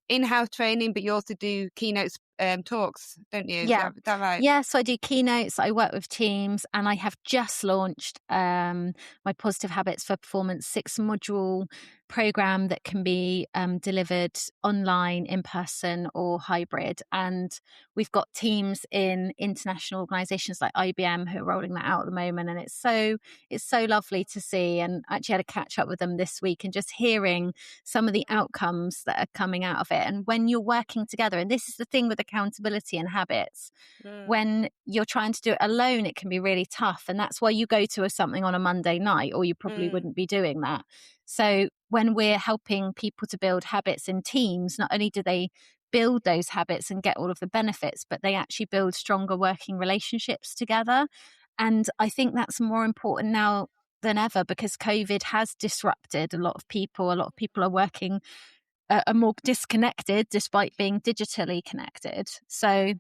In-house training, but you also do keynotes, talks, don't you? Yeah. Is that right? Yeah. So I do keynotes, I work with teams, and I have just launched my Positive Habits for Performance 6-module program that can be delivered online, in person, or hybrid. And we've got teams in international organizations like IBM who are rolling that out at the moment. And it's so lovely to see. And I actually had a catch up with them this week and just hearing some of the outcomes that are coming out of it. And when you're working together, and this is the thing with accountability and habits, Mm, when you're trying to do it alone, it can be really tough. And that's why you go to something on a Monday night, or you probably mm, wouldn't be doing that. So when we're helping people to build habits in teams, not only do they build those habits and get all of the benefits, but they actually build stronger working relationships together. And I think that's more important now than ever because COVID has disrupted a lot of people. A lot of people are working are more disconnected despite being digitally connected. So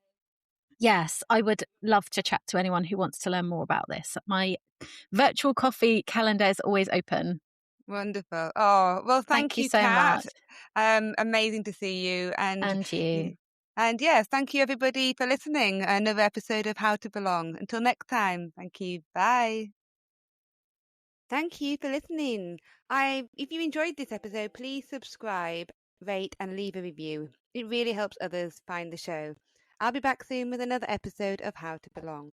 yes, I would love to chat to anyone who wants to learn more about this. My virtual coffee calendar is always open. Wonderful. Oh, well, thank Thank you you, so Kat. much. Amazing to see you. And you. And yes, thank you everybody for listening. Another episode of How to Belong. Until next time, thank you. Bye. Thank you for listening. If you enjoyed this episode, please subscribe, rate, and leave a review. It really helps others find the show. I'll be back soon with another episode of How to Belong.